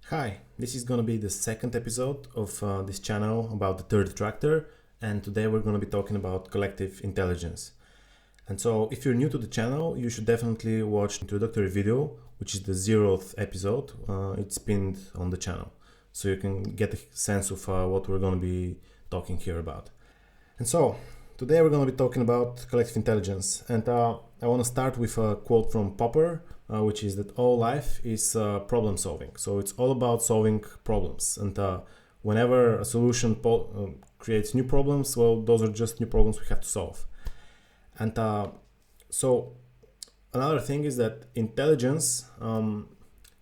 Hi, this is going to be the second episode of this channel about the third attractor, and today we're going to be talking about collective intelligence. And so if you're new to the channel, you should definitely watch the introductory video, which is the 0th episode. It's pinned on the channel, so you can get a sense of what we're going to be talking here about. And so today we're going to be talking about collective intelligence, and I want to start with a quote from Popper, which is that all life is problem solving. So it's all about solving problems, and whenever a solution creates new problems, well, those are just new problems we have to solve. And so another thing is that intelligence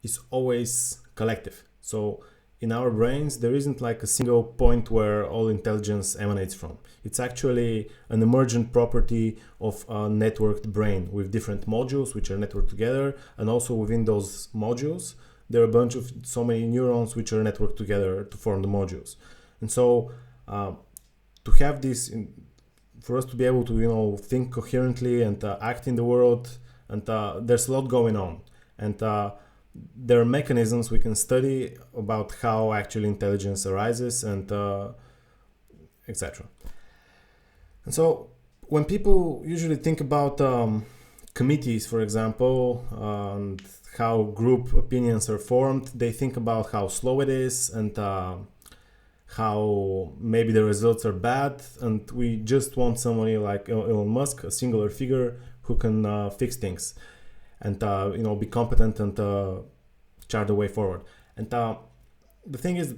is always collective. So in our brains, there isn't like a single point where all intelligence emanates from. It's actually an emergent property of a networked brain with different modules which are networked together, and also within those modules there are a bunch of so many neurons which are networked together to form the modules. And so to have this, for us to be able to think coherently and act in the world, and there's a lot going on, and there are mechanisms we can study about how actually intelligence arises, and etc. And so when people usually think about committees, for example, and how group opinions are formed, they think about how slow it is, and how maybe the results are bad, and we just want somebody like Elon Musk, a singular figure who can fix things and be competent and chart the way forward. And the thing is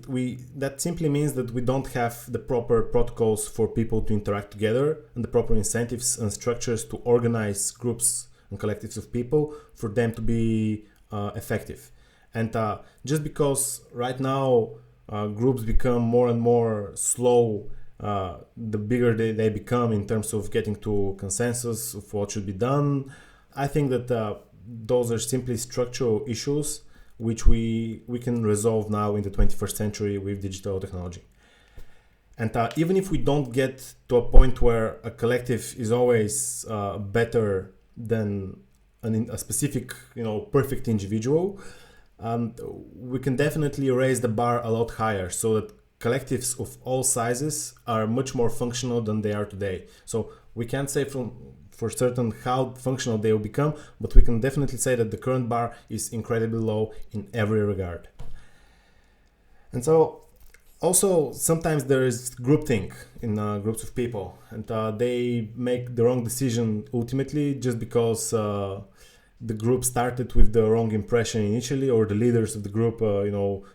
that simply means that we don't have the proper protocols for people to interact together, and the proper incentives and structures to organize groups and collectives of people for them to be effective. And just because right now groups become more and more slow, the bigger they become in terms of getting to consensus of what should be done, I think that those are simply structural issues which we can resolve now in the 21st century with digital technology. And even if we don't get to a point where a collective is always better than a specific, perfect individual, we can definitely raise the bar a lot higher so that collectives of all sizes are much more functional than they are today. So we can't say for certain how functional they will become, but we can definitely say that the current bar is incredibly low in every regard. And so also sometimes there is groupthink in groups of people, and they make the wrong decision ultimately just because the group started with the wrong impression initially, or the leaders of the group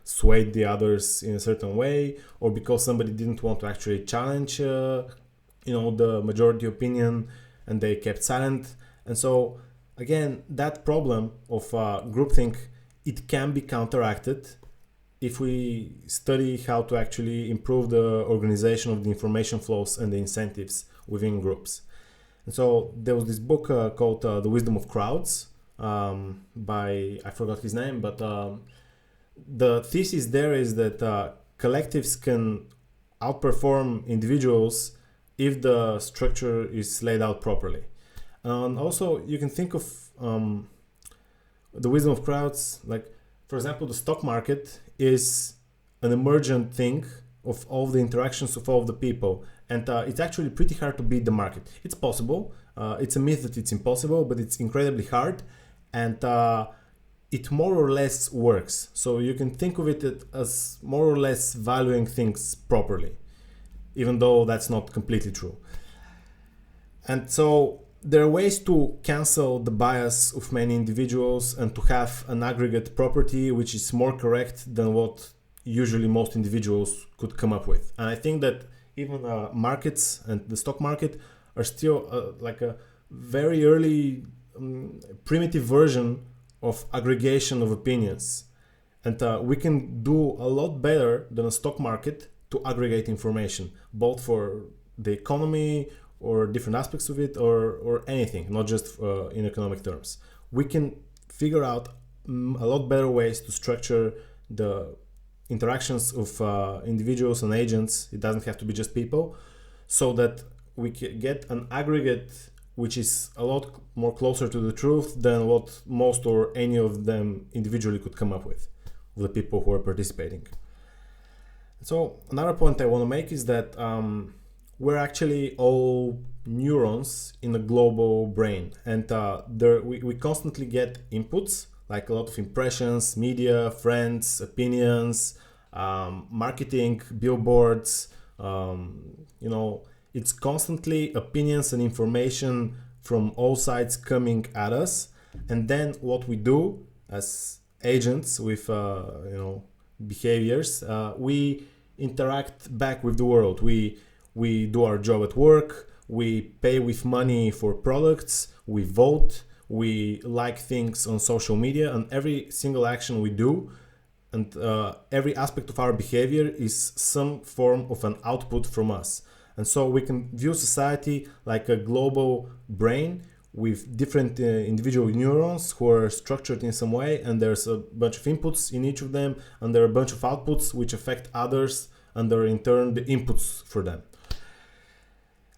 swayed the others in a certain way, or because somebody didn't want to actually challenge the majority opinion and they kept silent. And so again, that problem of groupthink, it can be counteracted if we study how to actually improve the organization of the information flows and the incentives within groups. And so there was this book called The Wisdom of Crowds by, I forgot his name, but the thesis there is that collectives can outperform individuals if the structure is laid out properly. And also you can think of the wisdom of crowds, like for example, the stock market is an emergent thing of all the interactions of all the people, and it's actually pretty hard to beat the market. It's possible. It's a myth that it's impossible, but it's incredibly hard, and it more or less works. So you can think of it as more or less valuing things properly, even though that's not completely true. And so there are ways to cancel the bias of many individuals and to have an aggregate property which is more correct than what usually most individuals could come up with. And I think that even markets and the stock market are still like a very early primitive version of aggregation of opinions. And we can do a lot better than a stock market to aggregate information, both for the economy or different aspects of it, or anything, not just in economic terms. We can figure out a lot better ways to structure the interactions of individuals and agents. It doesn't have to be just people, so that we can get an aggregate which is a lot more closer to the truth than what most or any of them individually could come up with. of the people who are participating. So another point I want to make is that we're actually all neurons in a global brain, and we constantly get inputs, like a lot of impressions, media, friends, opinions, marketing, billboards, it's constantly opinions and information from all sides coming at us. And then what we do as agents with behaviors, we interact back with the world. We do our job at work, we pay with money for products, we vote, we like things on social media, and every single action we do and every aspect of our behavior is some form of an output from us. And so we can view society like a global brain with different individual neurons who are structured in some way, and there's a bunch of inputs in each of them, and there are a bunch of outputs which affect others, and they're in turn the inputs for them.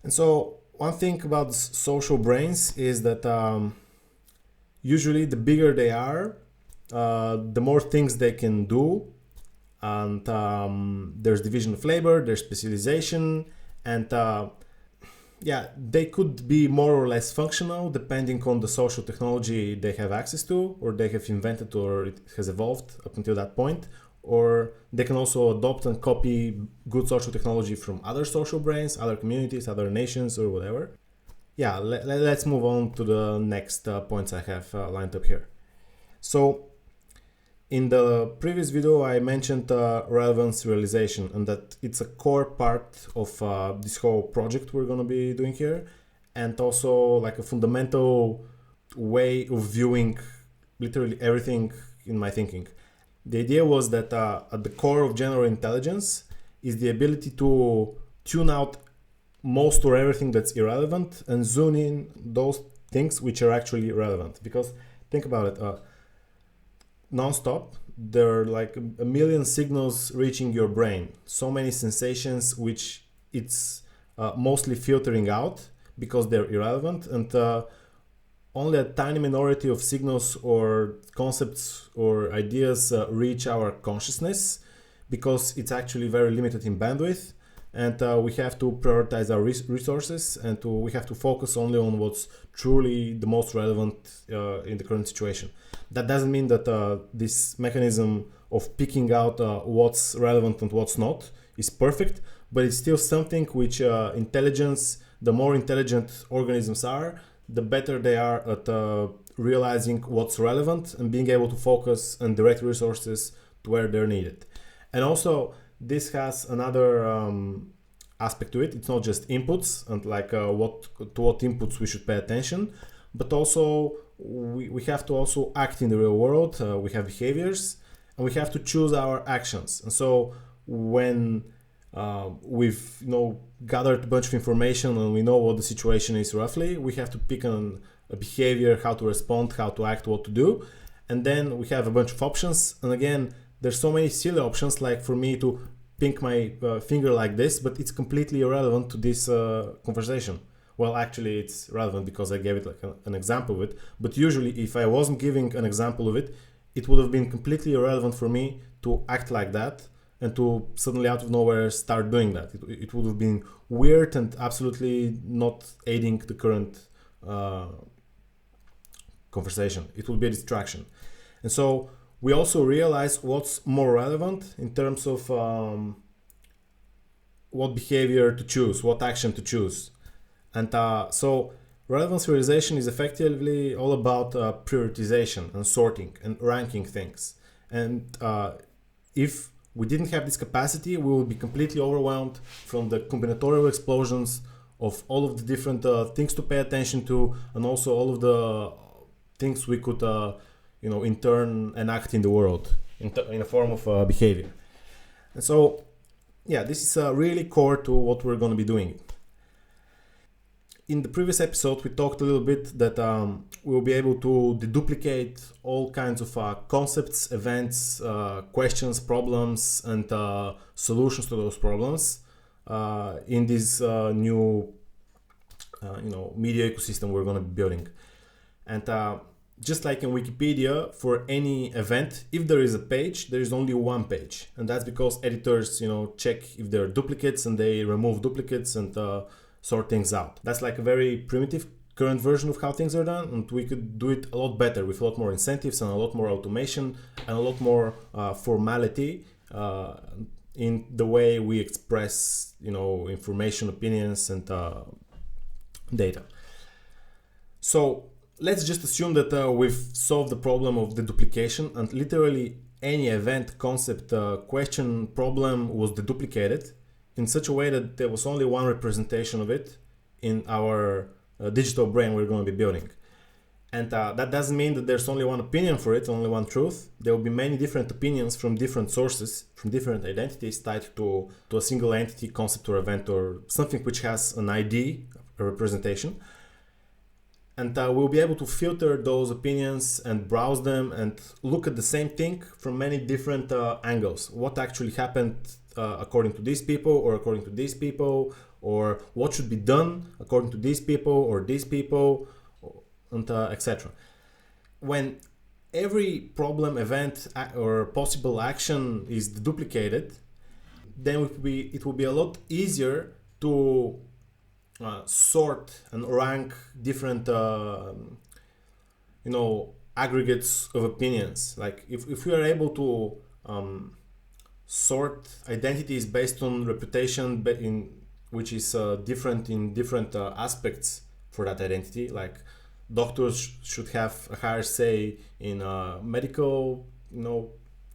And so one thing about social brains is that usually the bigger they are, the more things they can do, and there's division of labor, there's specialization, and they could be more or less functional depending on the social technology they have access to, or they have invented, or it has evolved up until that point. Or they can also adopt and copy good social technology from other social brains, other communities, other nations, or whatever. Let's move on to the next points I have lined up here. So in the previous video, I mentioned relevance realization, and that it's a core part of this whole project we're going to be doing here, and also like a fundamental way of viewing literally everything in my thinking. The idea was that at the core of general intelligence is the ability to tune out most or everything that's irrelevant and zoom in those things which are actually relevant. Because think about it, non-stop, there are like a million signals reaching your brain, so many sensations which it's mostly filtering out because they're irrelevant, and only a tiny minority of signals or concepts or ideas reach our consciousness because it's actually very limited in bandwidth, and we have to prioritize our resources, and we have to focus only on what's truly the most relevant in the current situation. That doesn't mean that this mechanism of picking out what's relevant and what's not is perfect, but it's still something which the more intelligent organisms are, the better they are at realizing what's relevant and being able to focus and direct resources to where they're needed. And also, this has another aspect to it. It's not just inputs and like what inputs we should pay attention, but also we have to also act in the real world. We have behaviors, and we have to choose our actions. And so when we've gathered a bunch of information and we know what the situation is roughly, we have to pick a behavior, how to respond, how to act, what to do, and then we have a bunch of options. And again, there's so many silly options, like for me to pink my finger like this, but it's completely irrelevant to this conversation. Well, actually it's relevant because I gave it like an example of it, but usually if I wasn't giving an example of it, it would have been completely irrelevant for me to act like that and to suddenly out of nowhere start doing that. It would have been weird and absolutely not aiding the current conversation. It would be a distraction. And so we also realize what's more relevant in terms of what behavior to choose, what action to choose. And so relevance realization is effectively all about prioritization and sorting and ranking things. And if we didn't have this capacity, we would be completely overwhelmed from the combinatorial explosions of all of the different things to pay attention to, and also all of the things we could in turn enact in the world in a form of behavior. And so this is really core to what we're going to be doing. In the previous episode, we talked a little bit that we'll be able to deduplicate all kinds of concepts, events, questions, problems, and solutions to those problems in this new media ecosystem we're going to be building. And just like in Wikipedia, for any event, if there is a page, there is only one page, and that's because editors, check if there are duplicates and they remove duplicates and sort things out. That's like a very primitive current version of how things are done, and we could do it a lot better with a lot more incentives and a lot more automation and a lot more formality in the way we express, information, opinions, and data. So let's just assume that we've solved the problem of the deduplication, and literally any event, concept, question, problem was deduplicated in such a way that there was only one representation of it in our digital brain we're going to be building. And that doesn't mean that there's only one opinion for it, only one truth. There will be many different opinions from different sources, from different identities tied to a single entity, concept, or event, or something which has an ID, a representation. And we'll be able to filter those opinions and browse them and look at the same thing from many different angles. What actually happened according to these people, or according to these people, or what should be done according to these people or these people, and etc. When every problem, event, or possible action is duplicated, then it will be a lot easier to sort and rank different aggregates of opinions. Like if we are able to sort identities based on reputation, which is different in different aspects for that identity, like doctors should have a higher say in medical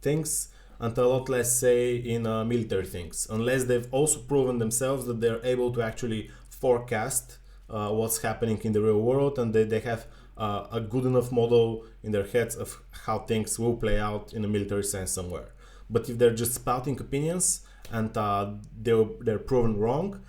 things, and a lot less say in military things, unless they've also proven themselves that they're able to actually forecast what's happening in the real world, and they have a good enough model in their heads of how things will play out in a military sense somewhere. But if they're just spouting opinions and they're proven wrong,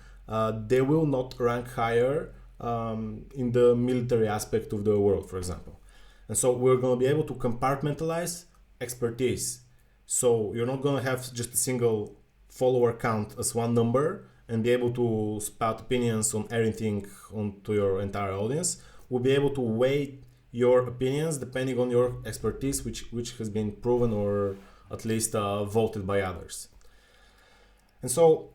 they will not rank higher in the military aspect of the world, for example. And so we're going to be able to compartmentalize expertise. So you're not going to have just a single follower count as one number and be able to spout opinions on everything onto your entire audience. We'll be able to weight your opinions depending on your expertise, which has been proven or at least voted by others. And so,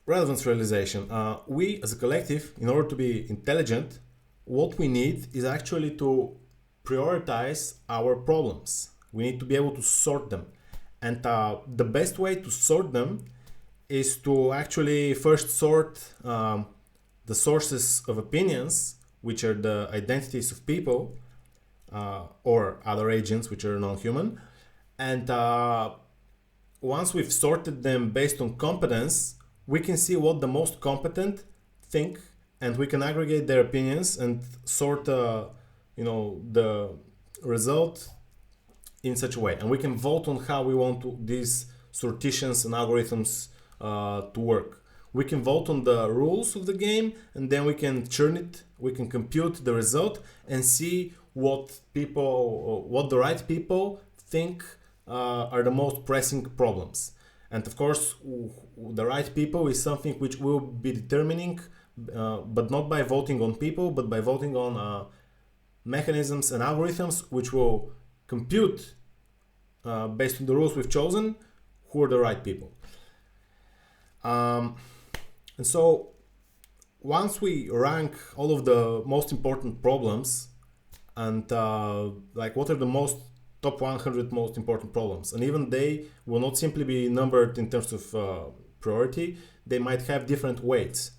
relevance realization. We as a collective, in order to be intelligent, what we need is actually to prioritize our problems. We need to be able to sort them. And the best way to sort them is to actually first sort the sources of opinions, which are the identities of people or other agents which are non-human. And once we've sorted them based on competence, we can see what the most competent think, and we can aggregate their opinions and sort the result in such a way. And we can vote on how we want these sortitions and algorithms to work. We can vote on the rules of the game, and then we can churn it, we can compute the result and see what the right people think are the most pressing problems. And of course, the right people is something which will be determining, but not by voting on people, but by voting on mechanisms and algorithms which will compute based on the rules we've chosen who are the right people. And so once we rank all of the most important problems and what are the top 100 most important problems, and even they will not simply be numbered in terms of priority, they might have different weights.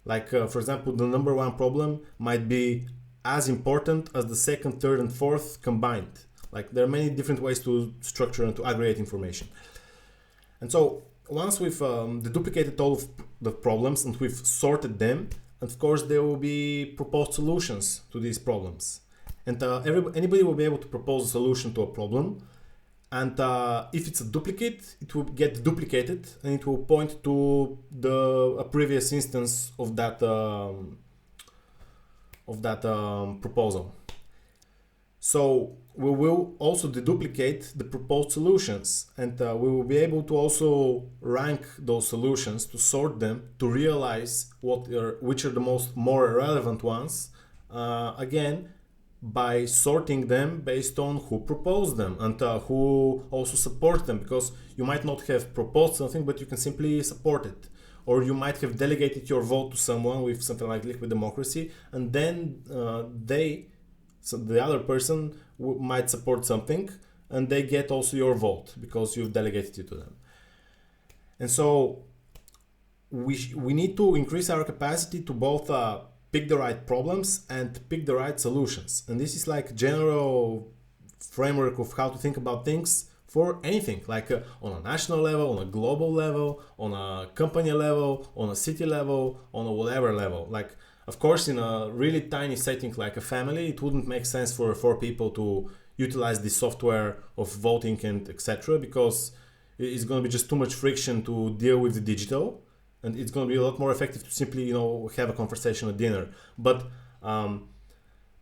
For example, the number one problem might be as important as the second, third, and fourth combined. There are many different ways to structure and to aggregate information. And so once we've deduplicated all of the problems and we've sorted them, of course there will be proposed solutions to these problems. And anybody will be able to propose a solution to a problem. And if it's a duplicate, it will get duplicated and it will point to a previous instance of that proposal. So we will also deduplicate the proposed solutions, and we will be able to also rank those solutions, to sort them, to realize which are the more relevant ones. Again, by sorting them based on who proposed them and who also support them, because you might not have proposed something, but you can simply support it. Or you might have delegated your vote to someone with something like liquid democracy, and then so the other person might support something, and they get also your vote because you've delegated it to them. And so we need to increase our capacity to both pick the right problems and pick the right solutions. And this is like general framework of how to think about things for anything, like on a national level, on a global level, on a company level, on a city level, on a whatever level. Like, of course, in a really tiny setting like a family, it wouldn't make sense for 4 people to utilize the software of voting and etc., because it's going to be just too much friction to deal with the digital, and it's going to be a lot more effective to simply have a conversation at dinner. But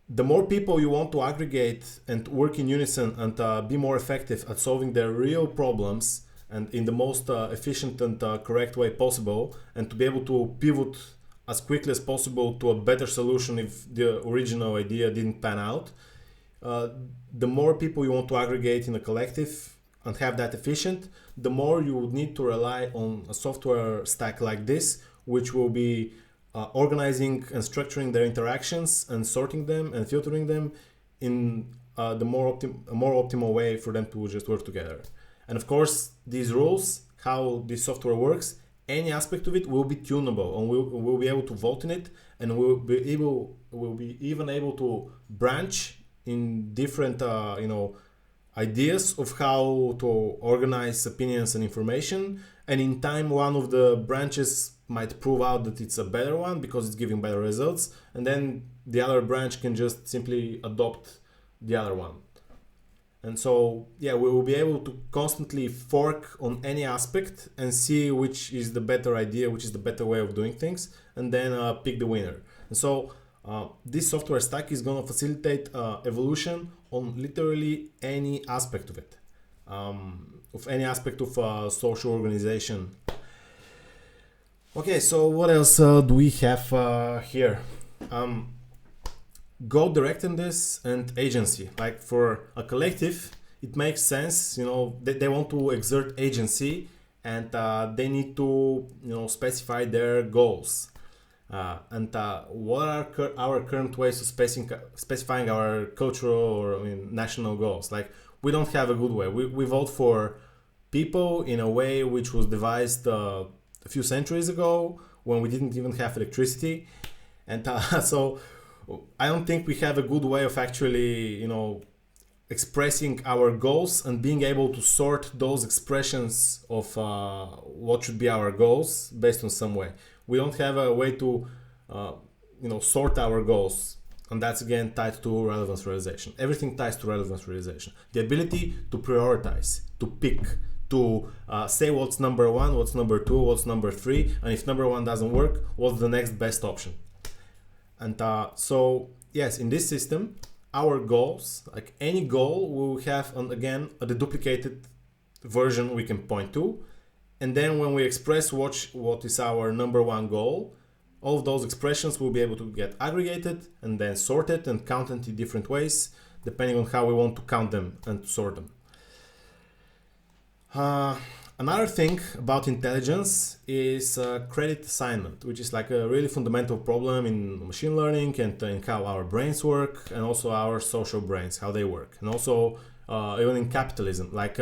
the more people you want to aggregate and work in unison and be more effective at solving their real problems and in the most efficient and correct way possible, and to be able to pivot as quickly as possible to a better solution if the original idea didn't pan out, the more people you want to aggregate in a collective and have that efficient, the more you would need to rely on a software stack like this, which will be organizing and structuring their interactions and sorting them and filtering them in the more optimal way for them to just work together. And of course, these rules, how this software works, any aspect of it will be tunable, and we'll be able to vote in it, and we'll be even able to branch in different ideas of how to organize opinions and information. And in time, one of the branches might prove out that it's a better one because it's giving better results, and then the other branch can just simply adopt the other one. And so, yeah, we will be able to constantly fork on any aspect and see which is the better idea, which is the better way of doing things, and then pick the winner. And so this software stack is going to facilitate evolution on literally any aspect of it, of any aspect of social organization. Okay, so what else do we have here? Goal-directedness and agency. Like for a collective, it makes sense, they want to exert agency, and they need to, specify their goals. And what are our current ways of specifying our cultural or national goals? Like, we don't have a good way. We vote for people in a way which was devised a few centuries ago when we didn't even have electricity. And so I don't think we have a good way of actually, expressing our goals and being able to sort those expressions of what should be our goals based on some way. We don't have a way to, sort our goals. And that's again tied to relevance realization. Everything ties to relevance realization. The ability to prioritize, to pick, to say what's number one, what's number two, what's number three, and if number one doesn't work, what's the next best option. And so, yes, in this system, our goals, like any goal, will have, again, a deduplicated version we can point to. And then when we express what is our number one goal, all of those expressions will be able to get aggregated and then sorted and counted in different ways, depending on how we want to count them and to sort them. Another thing about intelligence is credit assignment, which is like a really fundamental problem in machine learning and in how our brains work, and also our social brains, how they work. And also even in capitalism. Like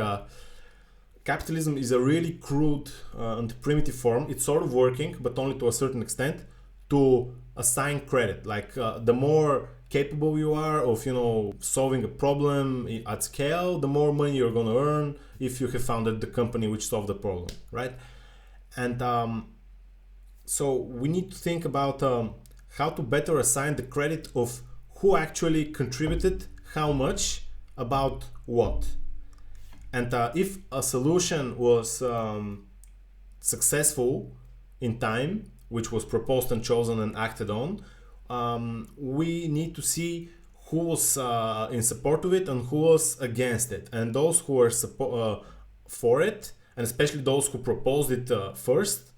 capitalism is a really crude and primitive form. It's sort of working, but only to a certain extent, to assign credit. Like the more capable you are of solving a problem at scale, the more money you're going to earn if you have founded the company which solved the problem, right? And so we need to think about how to better assign the credit of who actually contributed how much about what. And if a solution was successful in time, which was proposed and chosen and acted on, we need to see who was in support of it and who was against it. And those who were for it, and especially those who proposed it first,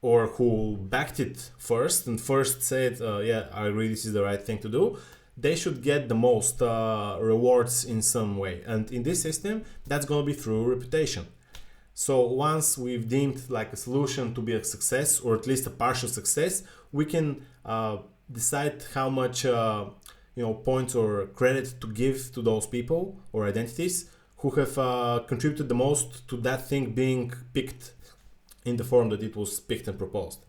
or who backed it first and first said, yeah, I agree, this is the right thing to do, they should get the most rewards in some way. And in this system, that's going to be through reputation. So once we've deemed like a solution to be a success, or at least a partial success, we can decide how much points or credit to give to those people or identities who have contributed the most to that thing being picked in the form that it was picked and proposed.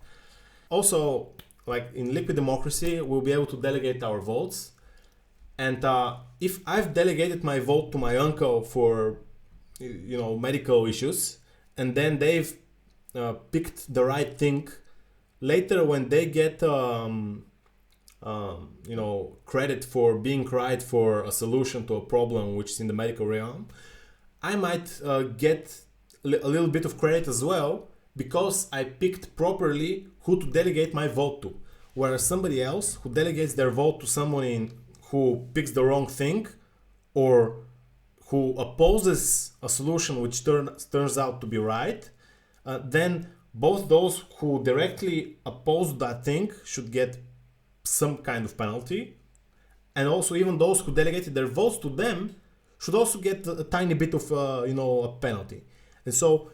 Also, like in liquid democracy, we'll be able to delegate our votes. And if I've delegated my vote to my uncle for medical issues, and then they've picked the right thing, later when they get credit for being right for a solution to a problem which is in the medical realm, I might get a little bit of credit as well, because I picked properly who to delegate my vote to. Whereas somebody else who delegates their vote to someone who picks the wrong thing, or who opposes a solution which turns out to be right, then both those who directly oppose that thing should get some kind of penalty, and also even those who delegated their votes to them should also get a tiny bit of a penalty. And so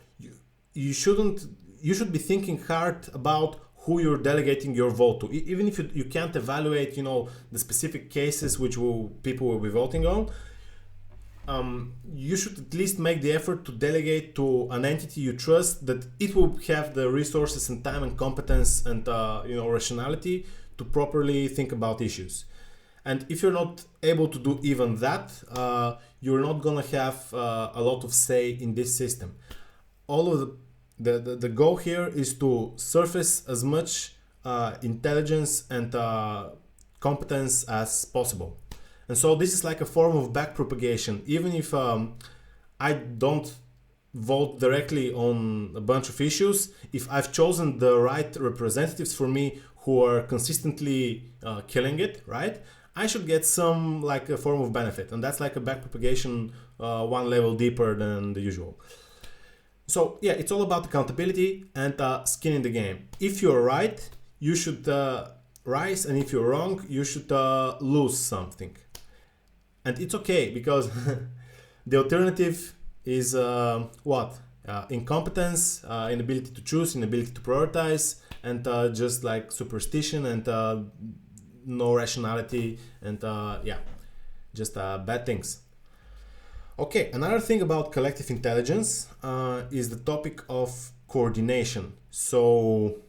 you should be thinking hard about who you're delegating your vote to, even if you can't evaluate the specific cases which people will be voting on. You should at least make the effort to delegate to an entity you trust, that it will have the resources and time and competence and rationality to properly think about issues. And if you're not able to do even that, you're not gonna have a lot of say in this system. All of the goal here is to surface as much intelligence and competence as possible. And so this is like a form of backpropagation. Even if I don't vote directly on a bunch of issues, if I've chosen the right representatives for me who are consistently killing it, right, I should get some like a form of benefit. And that's like a backpropagation one level deeper than the usual. So yeah, it's all about accountability and skin in the game. If you're right, you should rise, and if you're wrong, you should lose something. And it's okay, because the alternative is what? Incompetence, inability to choose, inability to prioritize, and just like superstition and no rationality, and just bad things. Okay, another thing about collective intelligence is the topic of coordination. So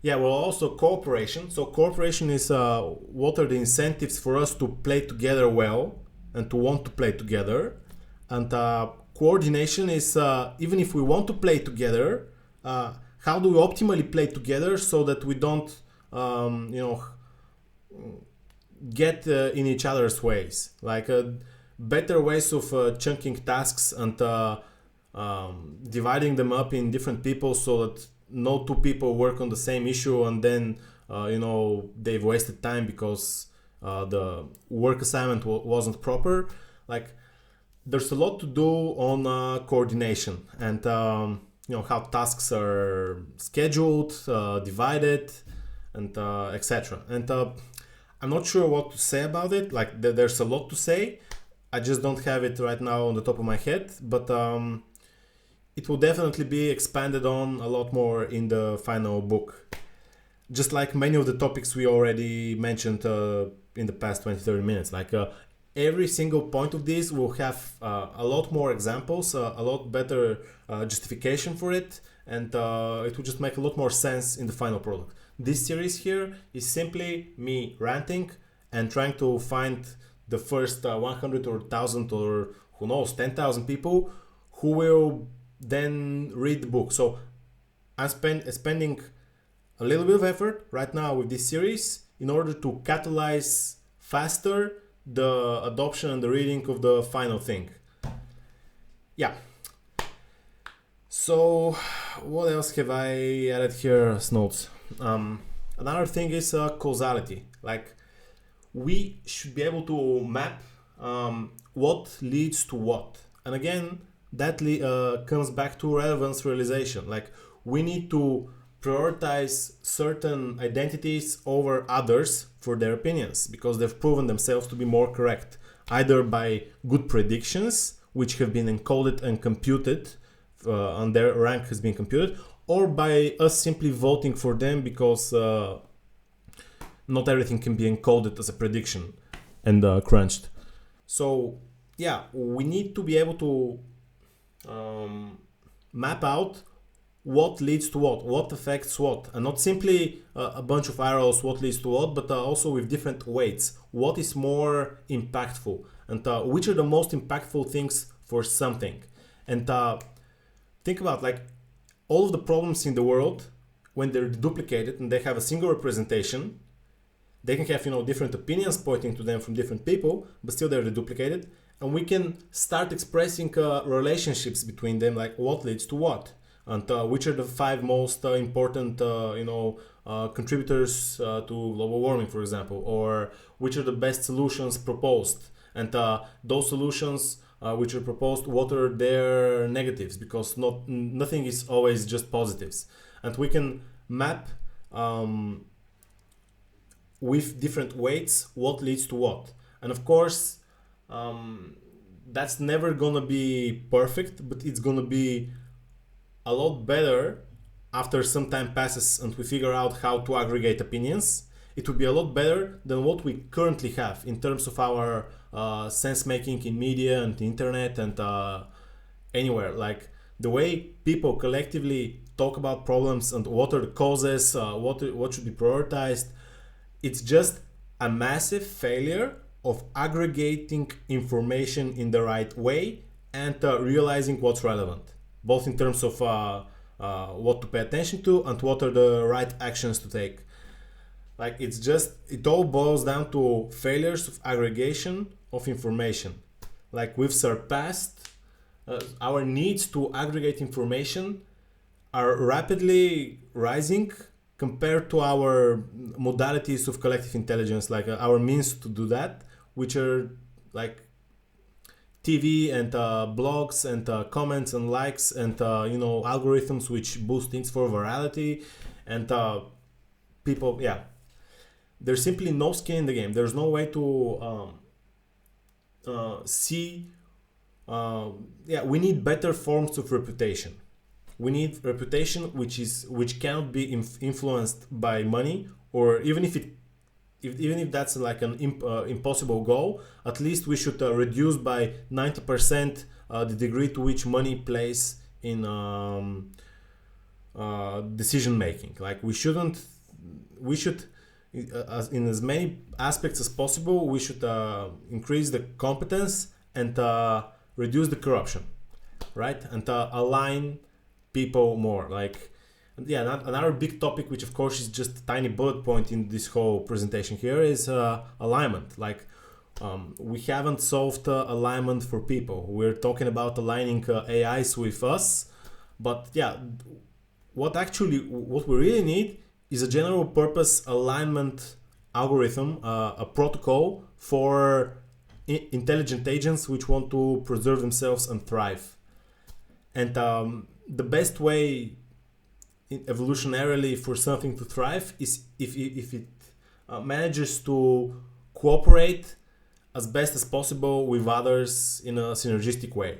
also cooperation. So cooperation is what are the incentives for us to play together well and to want to play together. And coordination is even if we want to play together, how do we optimally play together so that we don't get in each other's ways. Like better ways of chunking tasks and dividing them up in different people so that no two people work on the same issue and then they've wasted time because the work assignment wasn't proper. Like there's a lot to do on coordination and how tasks are scheduled, divided, and etc. And I'm not sure what to say about it. Like there's a lot to say. I just don't have it right now on the top of my head, but it will definitely be expanded on a lot more in the final book. Just like many of the topics we already mentioned in the past 20-30 minutes. Like every single point of this will have a lot more examples, a lot better justification for it, and it will just make a lot more sense in the final product. This series here is simply me ranting and trying to find the first 100 or 1,000 or who knows 10,000 people who will then read the book. So I'm spending a little bit of effort right now with this series in order to catalyze faster the adoption and the reading of the final thing. Yeah. So what else have I added here as notes? Another thing is causality. Like we should be able to map what leads to what. And again, that comes back to relevance realization. Like we need to prioritize certain identities over others for their opinions because they've proven themselves to be more correct, either by good predictions, which have been encoded and computed, and their rank has been computed, or by us simply voting for them because not everything can be encoded as a prediction and crunched. So yeah, we need to be able to map out what leads to what affects what, and not simply a bunch of arrows, what leads to what, but also with different weights. What is more impactful, and which are the most impactful things for something. And think about like all of the problems in the world when they're duplicated and they have a single representation. They can have different opinions pointing to them from different people, but still they're duplicated, and we can start expressing relationships between them, like what leads to what, and which are the 5 most important contributors to global warming, for example, or which are the best solutions proposed, and those solutions which are proposed, what are their negatives, because nothing is always just positives, and we can map with different weights what leads to what. And of course, that's never gonna be perfect, but it's gonna be a lot better after some time passes and we figure out how to aggregate opinions. It would be a lot better than what we currently have in terms of our sense making in media and the internet and anywhere. Like the way people collectively talk about problems and what are the causes, what should be prioritized. It's just a massive failure of aggregating information in the right way and realizing what's relevant, both in terms of what to pay attention to and what are the right actions to take. Like it all boils down to failures of aggregation of information. Like we've surpassed our needs to aggregate information are rapidly rising compared to our modalities of collective intelligence, like our means to do that, which are like TV and blogs and comments and likes and algorithms which boost things for virality, and people, yeah, there's simply no skin in the game. There's no way to see. We need better forms of reputation. We need reputation which cannot be influenced by money, or even if that's like an impossible goal, at least we should reduce by 90% the degree to which money plays in decision making. Like we should in as many aspects as possible, we should increase the competence and reduce the corruption, right? And align people more. Like, yeah, another big topic, which of course is just a tiny bullet point in this whole presentation here, is alignment. Like, we haven't solved alignment for people. We're talking about aligning AIs with us, but yeah, what we really need is a general purpose alignment algorithm, a protocol for intelligent agents which want to preserve themselves and thrive. And the best way evolutionarily for something to thrive is if it manages to cooperate as best as possible with others in a synergistic way.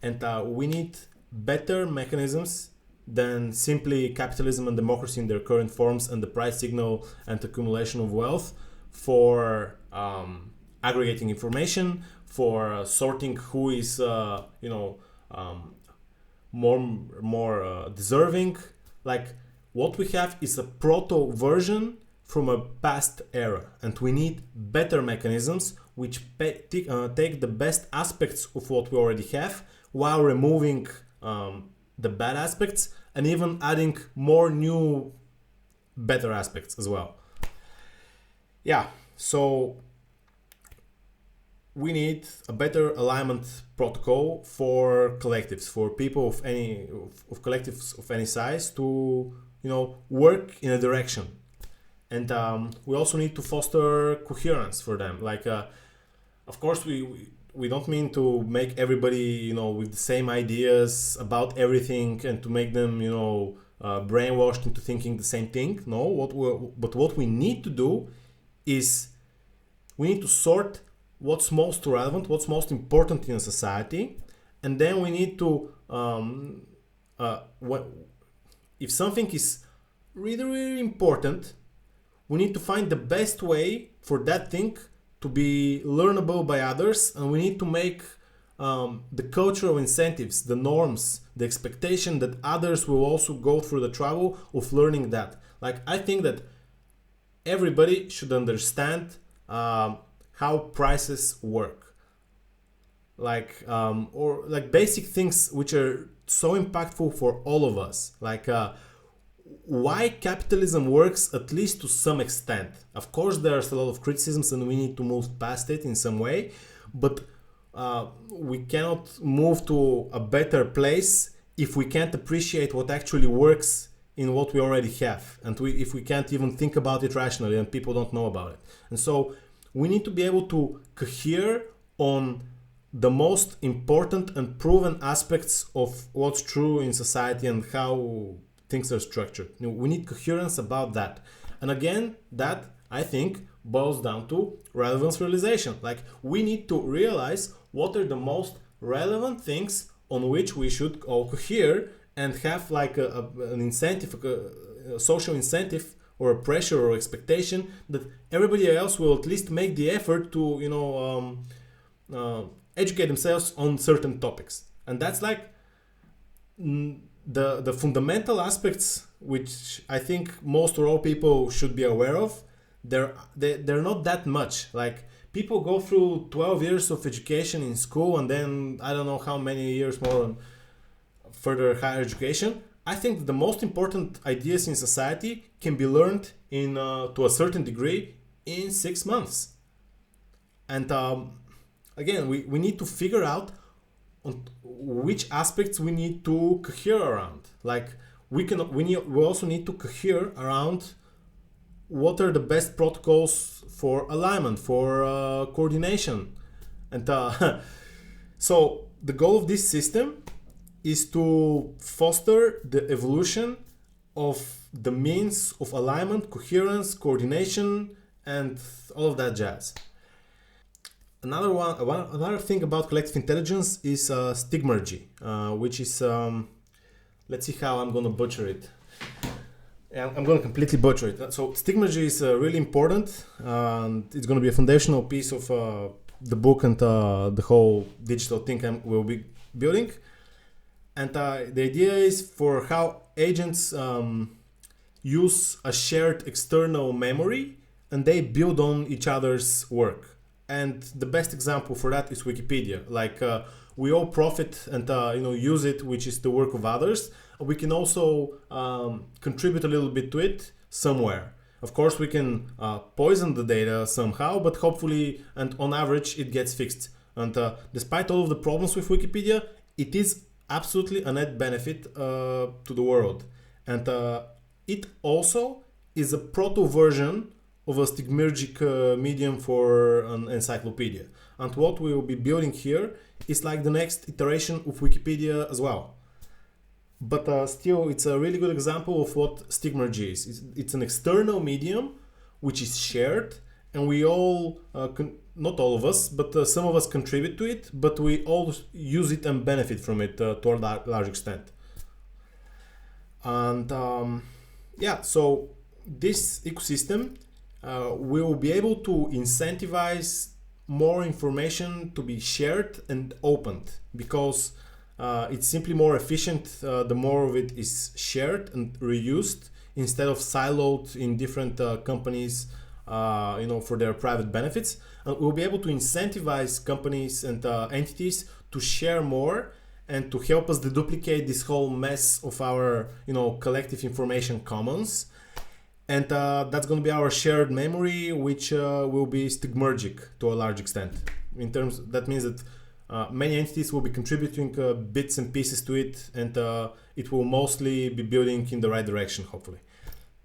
And we need better mechanisms than simply capitalism and democracy in their current forms and the price signal and accumulation of wealth for aggregating information, for sorting who is more deserving. Like what we have is a proto version from a past era, and we need better mechanisms which take the best aspects of what we already have while removing the bad aspects and even adding more new better aspects as well. Yeah, so we need a better alignment protocol for collectives, for people of collectives of any size to work in a direction. And we also need to foster coherence for them. Like, of course, we don't mean to make everybody with the same ideas about everything and to make them brainwashed into thinking the same thing. No, but what we need to do is we need to sort what's most relevant, what's most important in a society, and then we need to if something is really, really important, we need to find the best way for that thing to be learnable by others, and we need to make the cultural incentives, the norms, the expectation that others will also go through the trouble of learning that. Like, I think that everybody should understand how prices work. Like, or like basic things which are so impactful for all of us. Like, why capitalism works, at least to some extent. Of course, there's a lot of criticisms and we need to move past it in some way, but we cannot move to a better place if we can't appreciate what actually works in what we already have, and if we can't even think about it rationally and people don't know about it. And so we need to be able to cohere on the most important and proven aspects of what's true in society and how things are structured. We need coherence about that. And again, that, I think, boils down to relevance realization. Like, we need to realize what are the most relevant things on which we should all cohere and have like an incentive, a social incentive or a pressure or expectation that everybody else will at least make the effort to, educate themselves on certain topics. And that's like the fundamental aspects which I think most or all people should be aware of. They're not that much. Like, people go through 12 years of education in school and then I don't know how many years more on further higher education. I think that the most important ideas in society can be learned in to a certain degree in 6 months. And again, we need to figure out on which aspects we need to cohere around. Like, we also need to cohere around what are the best protocols for alignment, for coordination. And so the goal of this system is to foster the evolution of the means of alignment, coherence, coordination, and all of that jazz. Another thing about collective intelligence is stigmergy, which is, let's see how I'm going to butcher it. I'm going to completely butcher it. So stigmergy is really important, and it's going to be a foundational piece of the book and the whole digital thing we'll be building. And the idea is for how agents use a shared external memory and they build on each other's work. And the best example for that is Wikipedia. Like, we all profit and use it, which is the work of others. We can also contribute a little bit to it somewhere. Of course, we can poison the data somehow, but hopefully, and on average, it gets fixed. And despite all of the problems with Wikipedia, it is absolutely a net benefit to the world. And it also is a proto version of a stigmergic medium for an encyclopedia. And what we will be building here is like the next iteration of Wikipedia as well. But still, it's a really good example of what stigmergy is. It's an external medium which is shared, and we all, not all of us, but some of us contribute to it, but we all use it and benefit from it to a large extent. And so this ecosystem will be able to incentivize more information to be shared and opened, because it's simply more efficient the more of it is shared and reused instead of siloed in different companies for their private benefits. We'll be able to incentivize companies and entities to share more and to help us deduplicate this whole mess of our collective information commons. And that's going to be our shared memory, which will be stigmergic to a large extent. That means that many entities will be contributing bits and pieces to it, and it will mostly be building in the right direction, hopefully,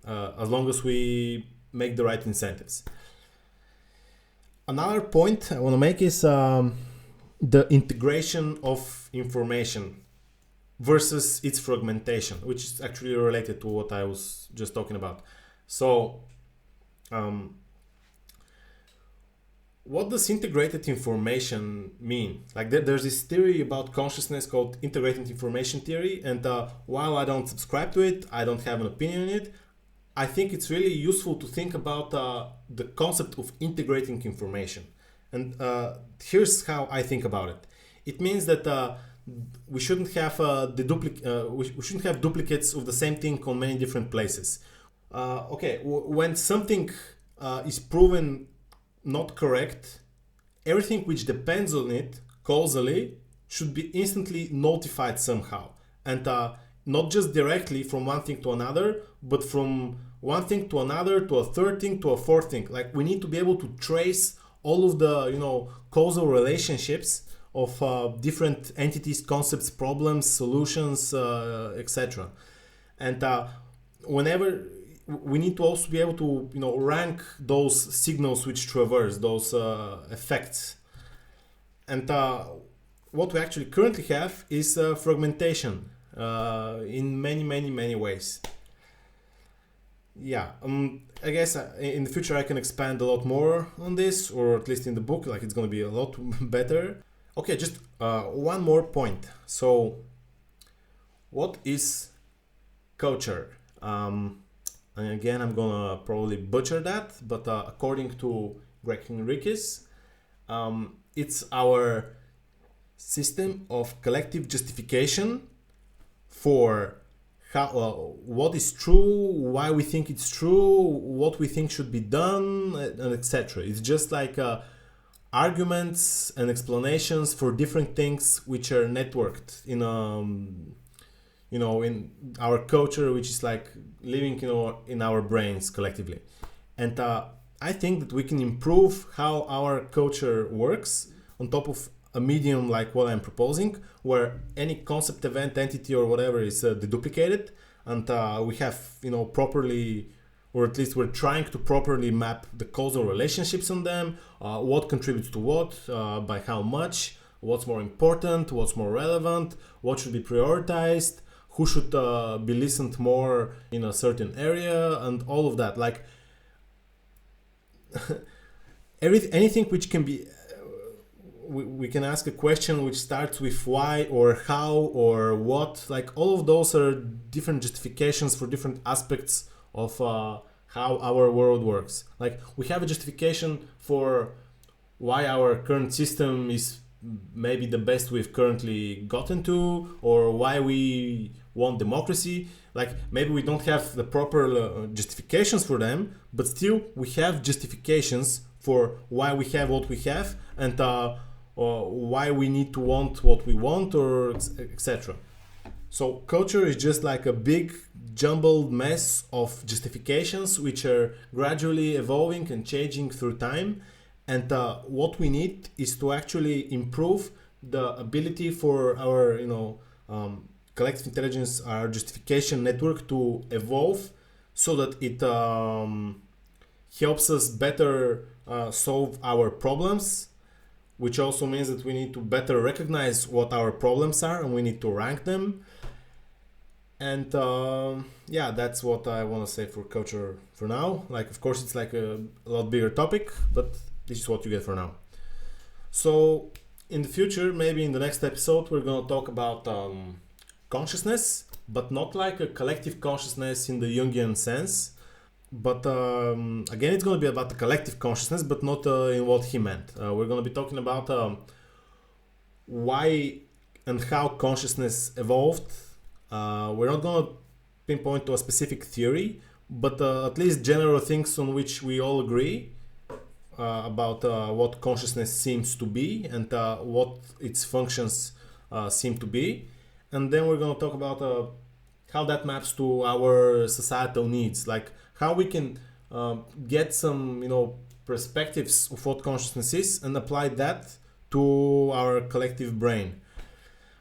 as long as we make the right incentives. Another point I want to make is the integration of information. versus its fragmentation, which is actually related to what I was just talking about. So what does integrated information mean? Like there's this theory about consciousness called integrated information theory, and while I don't subscribe to it, I don't have an opinion on it, I think it's really useful to think about the concept of integrating information. And here's how I think about it. It means that we shouldn't have we shouldn't have duplicates of the same thing on many different places. When something is proven not correct, everything which depends on it causally should be instantly notified somehow, and not just directly from one thing to another, but from one thing to another to a third thing to a fourth thing. Like we need to be able to trace all of the causal relationships of different entities, concepts, problems, solutions, etc. And whenever we need to also be able to rank those signals which traverse those effects. And what we actually currently have is fragmentation in many ways. Yeah, I guess in the future I can expand a lot more on this, or at least in the book, like it's going to be a lot better. Okay, just one more point. So what is culture? And again, I'm gonna probably butcher that, but according to Greg Henriquez, it's our system of collective justification for what is true, why we think it's true, what we think should be done, and etc. It's just like arguments and explanations for different things which are networked in in our culture, which is like living in our brains collectively. And I think that we can improve how our culture works on top of a medium like what I'm proposing, where any concept, event, entity, or whatever is deduplicated, and we have properly, or at least we're trying to properly map the causal relationships on them, what contributes to what, by how much, what's more important, what's more relevant, what should be prioritized, who should be listened more in a certain area, and all of that. Like anything which can be, we can ask a question which starts with why or how or what. Like all of those are different justifications for different aspects of how our world works. Like we have a justification for why our current system is maybe the best we've currently gotten to, or why we want democracy. Like maybe we don't have the proper justifications for them, but still we have justifications for why we have what we have, and why we need to want what we want, or etc. So culture is just like a big jumbled mess of justifications which are gradually evolving and changing through time. And what we need is to actually improve the ability for our collective intelligence, our justification network, to evolve so that it helps us better solve our problems, which also means that we need to better recognize what our problems are and we need to rank them. And yeah, that's what I want to say for culture for now. Like, of course, it's like a lot bigger topic, but this is what you get for now. So in the future, maybe in the next episode, we're going to talk about consciousness, but not like a collective consciousness in the Jungian sense. But again, it's going to be about the collective consciousness, but not in what he meant. We're going to be talking about why and how consciousness evolved. We're not going to pinpoint to a specific theory, but at least general things on which we all agree about what consciousness seems to be and what its functions seem to be. And then we're going to talk about how that maps to our societal needs, like how we can get some perspectives of what consciousness is and apply that to our collective brain.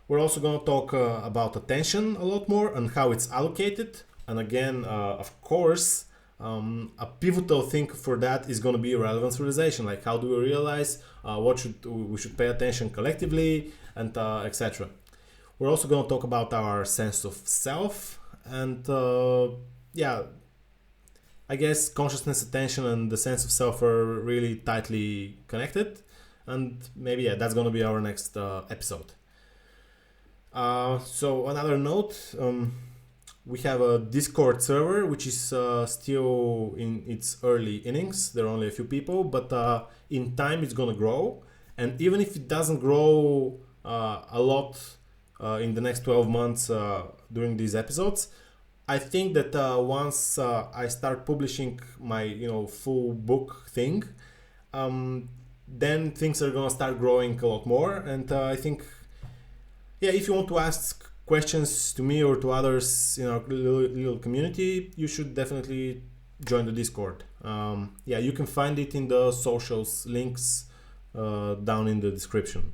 We're also going to talk about attention a lot more and how it's allocated. And again, of course, a pivotal thing for that is going to be relevance realization. Like, how do we realize what we should pay attention collectively, and etc. We're also going to talk about our sense of self, and yeah, I guess consciousness, attention, and the sense of self are really tightly connected, and maybe that's going to be our next episode. So another note, we have a Discord server which is still in its early innings. There are only a few people, but in time it's going to grow, and even if it doesn't grow a lot in the next 12 months during these episodes, I think that once I start publishing my full book thing, then things are gonna start growing a lot more. And I think, if you want to ask questions to me or to others in our little community, you should definitely join the Discord. You can find it in the socials links down in the description.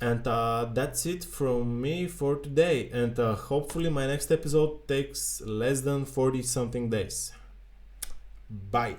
And that's it from me for today. And hopefully my next episode takes less than 40 something days. Bye.